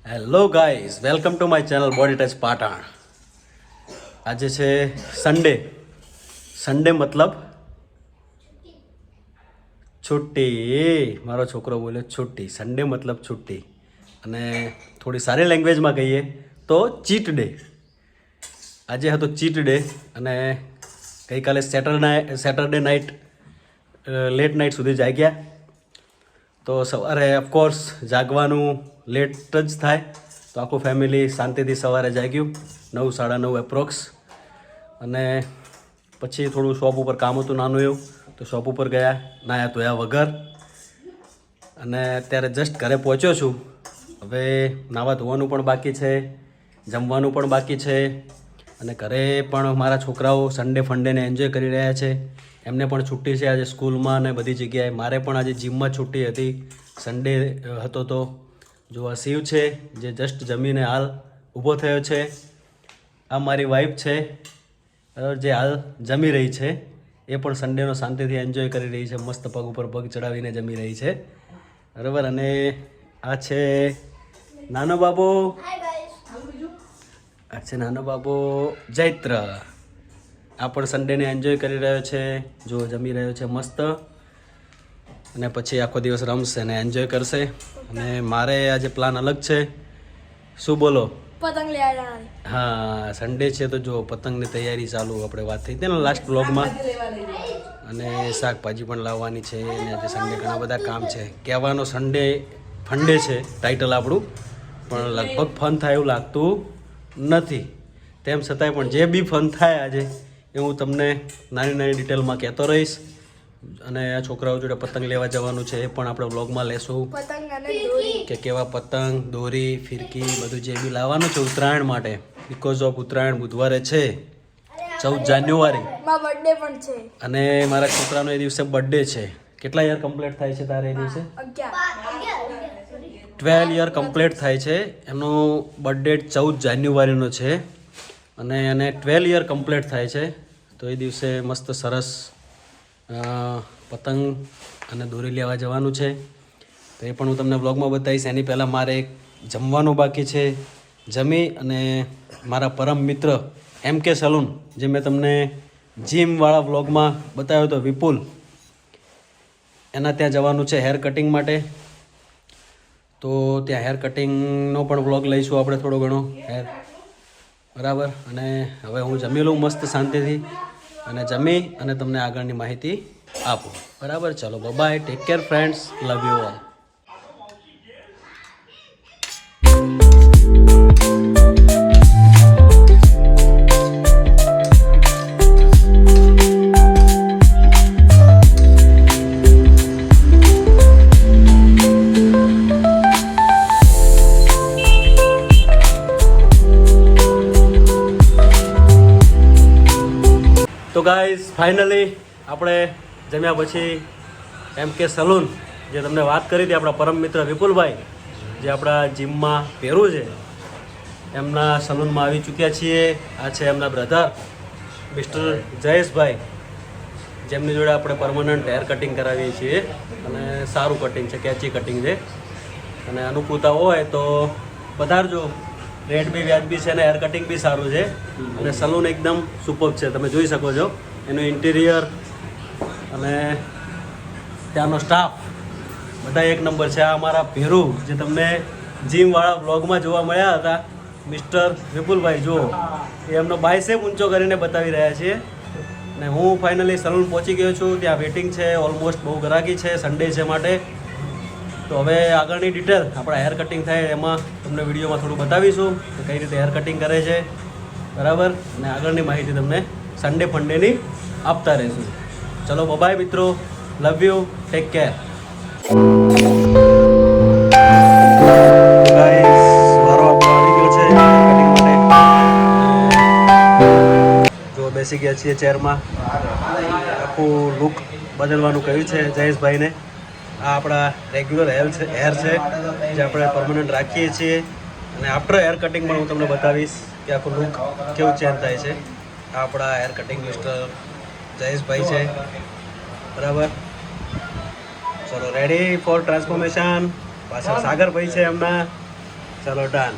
Hello guys, welcome to my channel body touch Patan. આજે છે Sunday મતલબ છુટ્ટી. મારો છોકરો બોલે છુટ્ટી. સન્ડે મતલબ છુટ્ટી, અને થોડી સારી લેંગ્વેજમાં કહીએ તો ચીટ ડે. આજે હતો ચીટ ડે, અને ગઈકાલે સેટરડે નાઇટ લેટ નાઇટ સુધી જાગ્યા. તો સવારે ઓફકોર્સ જાગવાનું લેટ જ થાય, તો આખું ફેમિલી શાંતિથી સવારે જાગ્યું 9-9:30 એપ્રોક્સ. અને પછી થોડું શોપ ઉપર કામ હતું નાનું એવું, તો શોપ ઉપર ગયા નાયા ધોયા વગર. અને અત્યારે જસ્ટ ઘરે પહોંચ્યો છું. હવે નાવા ધોવાનું પણ બાકી છે, જમવાનું પણ બાકી છે, અને ઘરે પણ મારા છોકરાઓ સન્ડે ફંડેને એન્જોય કરી રહ્યા છે. એમને પણ છુટ્ટી છે આજે સ્કૂલમાં અને બધી જગ્યાએ. મારે પણ આજે જીમમાં છુટ્ટી હતી, સન્ડે હતો. તો જો આ શિવ છે જે જસ્ટ જમીને હાલ ઊભો થયો છે. આ મારી વાઈફ છે જે હાલ જમી રહી છે. એ પણ સન્ડેનો શાંતિથી એન્જોય કરી રહી છે, મસ્ત પગ ઉપર પગ ચડાવીને જમી રહી છે, બરાબર. અને આ છે નાનો બાબો, આ છે નાનો બાબો જૈત્ર. આ પણ સન્ડેને એન્જોય કરી રહ્યો છે, જો જમી રહ્યો છે મસ્ત. અને પછી આખો દિવસ રમશે ને એન્જોય કરશે. અને મારે આજે પ્લાન અલગ છે. શું બોલો? પતંગ લેવા જવાની. હા, સન્ડે છે તો જો પતંગની તૈયારી ચાલુ. આપણે વાત થઈ હતી ને લાસ્ટ બ્લોગમાં. અને શાકભાજી પણ લાવવાની છે, અને આજે સન્ડે ઘણા બધા કામ છે. કહેવાનો સન્ડે ફંડે છે ટાઇટલ આપણું, પણ લગભગ ફન થાય એવું લાગતું નથી. તેમ છતાંય પણ જે બી ફન થાય આજે એ હું તમને નાની નાની ડિટેલમાં કહેતો રહીશ. અને છોકરાઓ જોડે પતંગ લેવા જવાનું છે, એ પણ આપણે વ્લોગમાં લેશું. પતંગ અને દોરી કે કેવા પતંગ, દોરી, ફિરકી બધું જે બી લાવવાનું છે ઉત્તરાયણ માટે. બિકોઝ ઓફ ઉત્તરાયણ બુધવારે છે 14 જાન્યુઆરી, માં બર્થડે પણ છે. અને મારા છોકરાનો એ દિવસે બર્થડે છે. કેટલા યર કમ્પ્લીટ થાય છે તારે એ દિવસે? 12 યર કમ્પ્લીટ થાય છે. એનો બર્થડે 14 જાન્યુઆરીનો છે, અને એને 12 યર કમ્પ્લીટ થાય છે. તો એ દિવસે મસ્ત સરસ પતંગ અને દોરી લેવા જવાનું છે. તો એ પણ હું તમને વ્લોગમાં બતાવીશ. એની પહેલાં મારે એક જમવાનું બાકી છે. જમી અને મારા પરમ મિત્ર MK સલૂન, જે મેં તમને જીમવાળા વ્લોગમાં બતાવ્યો હતો, વિપુલ, એના ત્યાં જવાનું છે હેર કટિંગ માટે. તો ત્યાં હેર કટિંગનો પણ વ્લોગ લઈશું આપણે થોડો ઘણો હેર, બરાબર. અને હવે હું જમી લઉં મસ્ત શાંતિથી, અને જમી અને તમને આગળની માહિતી આપું, બરાબર. ચલો bye, take care friends, love you all. તો ગાઈઝ ફાઇનલી આપણે જમ્યા પછી MK સલૂન, જે તમને વાત કરી હતી, આપણા પરમ મિત્ર વિપુલભાઈ, જે આપણા જીમમાં પહેરું છે, એમના સલૂનમાં આવી ચૂક્યા છીએ. આ છે એમના બ્રધર મિસ્ટર જયેશભાઈ, જેમની જોડે આપણે પરમનન્ટ હેર કટિંગ કરાવીએ છીએ. અને સારું કટિંગ છે, કેચી કટિંગ છે. અને અનુકૂળતા હોય તો પધારજો. રેટ બી વ્યાજબી છે, અને હેર કટિંગ બી સારું છે, અને સલૂન એકદમ સુપર છે. તમે જોઈ શકો છો એનું ઇન્ટિરિયર અને ત્યાંનો સ્ટાફ બધા એક નંબર છે. આ અમારા ભેરું, જે તમને જીમવાળા વ્લોગમાં જોવા મળ્યા હતા, મિસ્ટર વિપુલભાઈ, જુઓ એ એમનો બાયસેપ ઊંચો કરીને બતાવી રહ્યા છીએ. અને હું ફાઇનલી સલૂન પહોંચી ગયો છું. ત્યાં વેટિંગ છે, ઓલમોસ્ટ બહુ ગરાકી છે, સન્ડે છે માટે. તો હવે આગળની ડિટેલ આપણા હેર કટિંગ થાય એમાં તમને વિડીયોમાં થોડું બતાવીશું કે કઈ રીતે હેર કટિંગ કરે છે, બરાબર. અને આગળની માહિતી તમને સન્ડે ફંડેની આપતા રહીશું. ચલો બાય મિત્રો, લવ યુ, ટેક કેર. જો બેસી ગયા છીએ ચેરમાં. આખું લુક બદલવાનું કહ્યું છે જયેશભાઈને. આ આપણા રેગ્યુલર હેર છે, જે આપણે પરમનન્ટ રાખીએ છીએ. અને આફ્ટર હેર કટિંગ પણ હું તમને બતાવીશ કે આખું લુક કેવું ચેન્જ થાય છે. આ આપણા હેર કટિંગ મિસ્ટર જયેશભાઈ છે, બરાબર. ચલો રેડી ફોર ટ્રાન્સફોર્મેશન. પાછળ સાગરભાઈ છે એમના, ચલો ડન.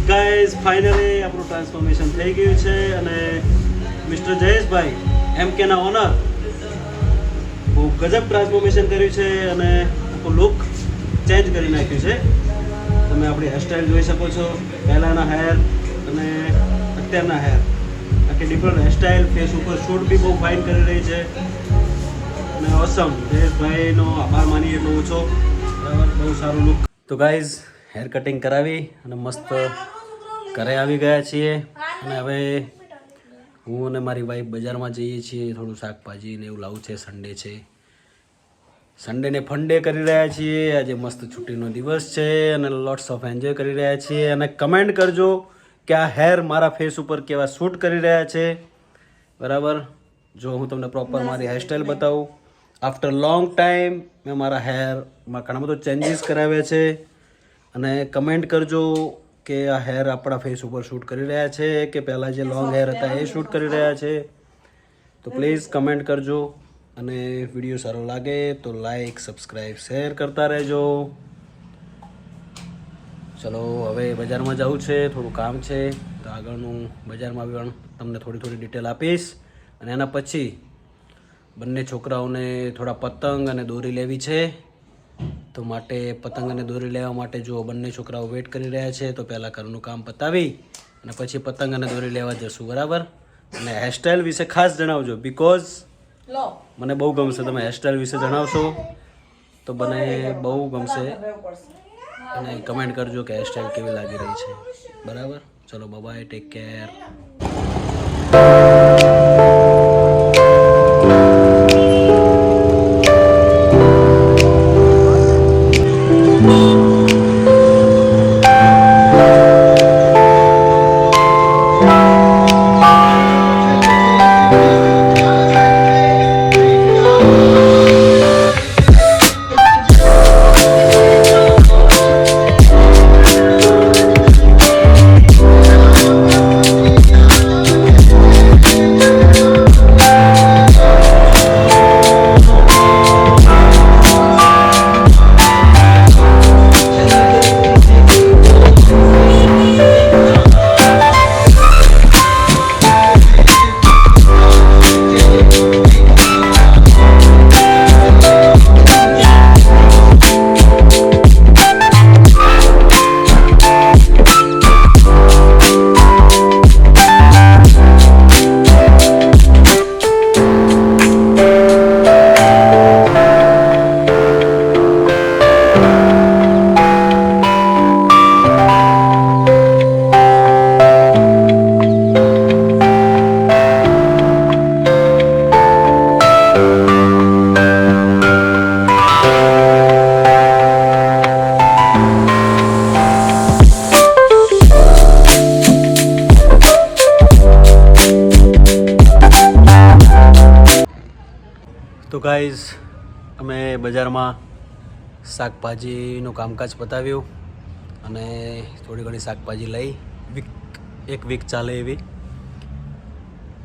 ગાઈઝ ફાઇનલી આપણું ટ્રાન્સફોર્મેશન થઈ ગયું છે અને મિસ્ટર જયેશભાઈ MK ના ઓનર બહુ ગજબ ટ્રાન્સફોર્મેશન કર્યું છે અને આખું લુક ચેન્જ કરી નાખ્યું છે. તમે આપણી હેરસ્ટાઈલ જોઈ શકો છો, પહેલાંના હેર અને અત્યારના હેર, આખી ડિફરન્ટ હેરસ્ટાઈલ, ફેસ ઉપર શૂટ બી બહુ ફાઇન કરી રહી છે અને ઓસમ. જયેશભાઈનો આભાર માની એટલો ઓછો. બરાબર, બહુ સારું લુક. તો ગાઈઝ હેર કટિંગ કરાવી અને મસ્ત ઘરે આવી ગયા છીએ અને હવે હું અને મારી વાઈફ બજારમાં જઈએ છીએ. થોડું શાકભાજી ને એવું લાવવું છે. સન્ડે છે, સન્ડેને ફંડે કરી રહ્યા છીએ. આજે મસ્ત છુટ્ટીનો દિવસ છે અને લોટ્સ ઓફ એન્જોય કરી રહ્યા છીએ. અને કમેન્ટ કરજો કે આ હેર મારા ફેસ ઉપર કેવા શૂટ કરી રહ્યા છે. બરાબર, જો હું તમને પ્રોપર મારી હેરસ્ટાઈલ બતાવું. આફ્ટર લોંગ ટાઈમ મેં મારા હેરમાં ઘણા બધો ચેન્જીસ કરાવ્યા છે અને કમેન્ટ કરજો કે આ હેર આપણા ફેસ ઉપર શૂટ કરી રહ્યા છે કે પહેલાં જે લોંગ હેર હતા એ શૂટ કરી રહ્યા છે. તો પ્લીઝ કમેન્ટ કરજો અને વિડીયો સારો લાગે તો લાઈક, સબસ્ક્રાઈબ, શેર કરતા રહેજો. ચલો હવે બજારમાં જવું છે, થોડું કામ છે તો આગળનું બજારમાં પણ તમને થોડી ડિટેલ આપીશ. અને એના પછી બંને છોકરાઓને થોડા પતંગ અને દોરી લેવી છે. તો માટે પતંગ અને દોરી લેવા માટે જો બંને છોકરાઓ વેઇટ કરી રહ્યા છે તો પહેલાં ઘરનું કામ પતાવી અને પછી પતંગ અને દોરી લેવા જશું. બરાબર, અને હેરસ્ટાઈલ વિશે ખાસ જણાવજો બિકોઝ મને બહુ ગમશે. તમે હેરસ્ટાઈલ વિશે જણાવશો તો મને બહુ ગમશે અને કમેન્ટ કરજો કે હેરસ્ટાઈલ કેવી લાગી રહી છે. બરાબર, ચલો બાય, ટેક કેર. તો ગાઈઝ અમે બજારમાં શાકભાજીનું કામકાજ પતાવ્યું અને થોડી ઘણી શાકભાજી લઈ એક વીક ચાલે એવી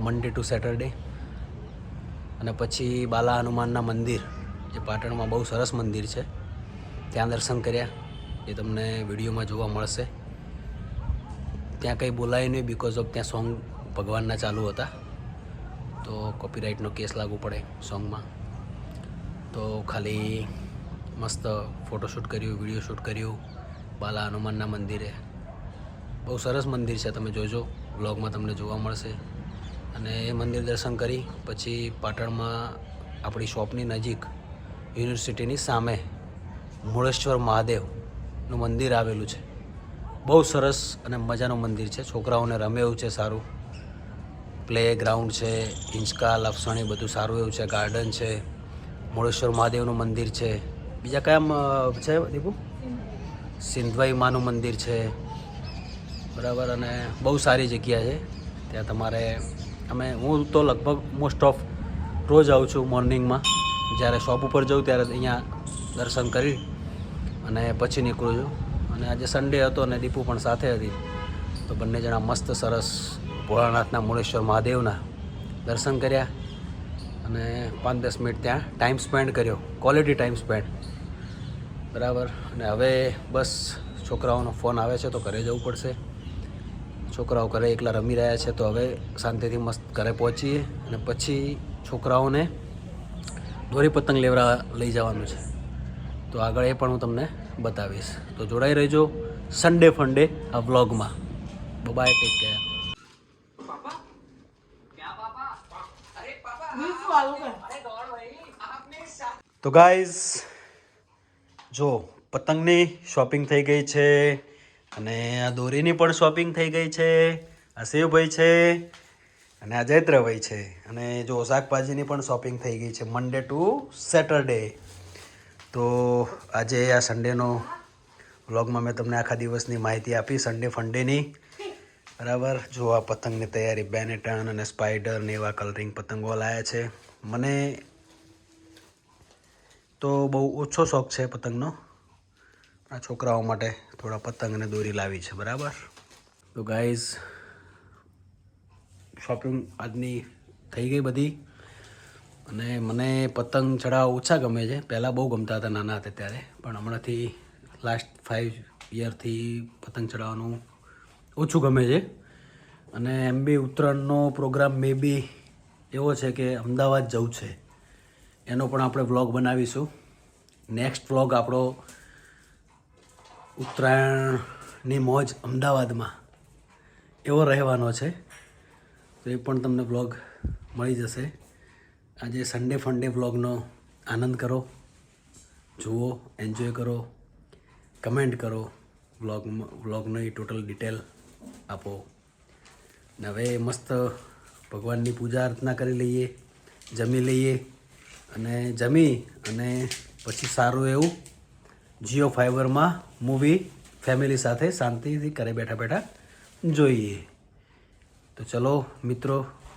મંડે ટુ સેટરડે. અને પછી બાલા હનુમાનના મંદિર જે પાટણમાં બહુ સરસ મંદિર છે ત્યાં દર્શન કર્યા. એ તમને વિડીયોમાં જોવા મળશે. ત્યાં કંઈ બોલાય નહીં બિકોઝ ઓફ ત્યાં સોંગ ભગવાનના ચાલુ હતા તો કોપીરાઇટનો કેસ લાગુ પડે સોંગમાં. તો ખાલી મસ્ત ફોટોશૂટ કર્યું, વિડીયો શૂટ કર્યું બાલા હનુમાનના મંદિરે. બહુ સરસ મંદિર છે, તમે જોજો, વ્લોગમાં તમને જોવા મળશે. અને એ મંદિર દર્શન કરી પછી પાટણમાં આપણી શોપની નજીક યુનિવર્સિટીની સામે મૂળેશ્વર મહાદેવનું મંદિર આવેલું છે. બહુ સરસ અને મજાનું મંદિર છે. છોકરાઓને રમે એવું છે, સારું પ્લે ગ્રાઉન્ડ છે, હિંચકા લપસણી બધું સારું એવું છે, ગાર્ડન છે, મૂળેશ્વર મહાદેવનું મંદિર છે. બીજા કયા છે દીપુ? સિંધવાઈ માનું મંદિર છે, બરાબર. અને બહુ સારી જગ્યા છે ત્યાં. તમારે હું તો લગભગ મોસ્ટ ઓફ રોજ આવું છું મોર્નિંગમાં. જ્યારે શોપ ઉપર જાઉં ત્યારે અહીંયા દર્શન કરી અને પછી નીકળું છું. અને આજે સન્ડે હતો અને દીપુ પણ સાથે હતી તો બંને જણા મસ્ત સરસ ભોળાનાથના મૂળેશ્વર મહાદેવના દર્શન કર્યા અને 5-10 મિનિટ ત્યાં ટાઈમ સ્પેન્ડ કર્યો, ક્વોલિટી ટાઈમ સ્પેન્ડ, બરાબર. અને હવે બસ છોકરાઓનો ફોન આવે છે તો ઘરે જવું પડશે. છોકરાઓ ઘરે એકલા રમી રહ્યા છે તો હવે શાંતિથી મસ્ત ઘરે પહોંચીએ અને પછી છોકરાઓને દોરી પતંગ લેવડા લઈ જવાનું છે તો આગળ એ પણ હું તમને બતાવીશ. તો જોડાઈ રહેજો સન્ડે ફંડે આ વ્લોગમાં. Bye, take care. તો ગાઈઝ જો પતંગની શોપિંગ થઈ ગઈ છે અને આ દોરીની પણ શોપિંગ થઈ ગઈ છે. આ શિવભાઈ છે અને આ જૈત્રભાઈ છે. અને જો શાકભાજીની પણ શોપિંગ થઈ ગઈ છે મંડે ટુ સેટરડે. તો આજે આ સન્ડેનો વ્લોગમાં મેં તમને આખા દિવસની માહિતી આપી સન્ડે ફંડેની, બરાબર. જો આ પતંગની તૈયારી બેનેટન અને સ્પાઈડર ને એવા કલરિંગ પતંગો લાયા છે. મને તો બહુ ઓછો શોખ છે પતંગનો. આ છોકરાઓ માટે થોડા પતંગ અને દોરી લાવી છે, બરાબર. તો ગાઈઝ શોપિંગ આજની થઈ ગઈ બધી. અને મને પતંગ ચડાવવા ઓછા ગમે છે. પહેલાં બહુ ગમતા હતા નાના હતા ત્યારે, પણ હમણાંથી લાસ્ટ 5 યરથી પતંગ ચડાવવાનું ઓછું ગમે છે. અને એમ બી ઉત્તરાયણનો પ્રોગ્રામ મે બી એવો છે કે અમદાવાદ જવું છે, એનો પણ આપણે વ્લોગ બનાવીશું. નેક્સ્ટ વ્લોગ આપણો ઉત્તરાયણની મોજ અમદાવાદમાં એવો રહેવાનો છે તો એ પણ તમને વ્લોગ મળી જશે. આજે સન્ડે ફંડે વ્લોગનો આનંદ કરો, જુઓ, એન્જોય કરો, કમેન્ટ કરો, વ્લોગની ટોટલ ડિટેલ આપો. ને હવે મસ્ત ભગવાનની પૂજા અર્ચના કરી લઈએ, જમી લઈએ અને પછી સારું એવું જીઓ ફાઈબરમાં મૂવી ફેમિલી સાથે શાંતિથી ઘરે બેઠા બેઠા જોઈએ. તો ચલો મિત્રો,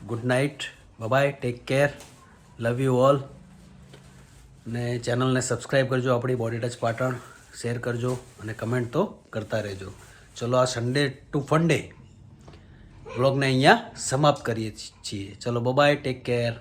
good night, bye, take care, love you all. અને ચેનલને સબસ્ક્રાઈબ કરજો આપણી બોડી ટચ પાટણ, શેર કરજો અને કમેન્ટ તો કરતા રહેજો. ચલો આ સન્ડે ટુ ફંડે વ્લોગને અહીંયા સમાપ્ત કરીએ છીએ. ચલો બાય, ટેક કેર.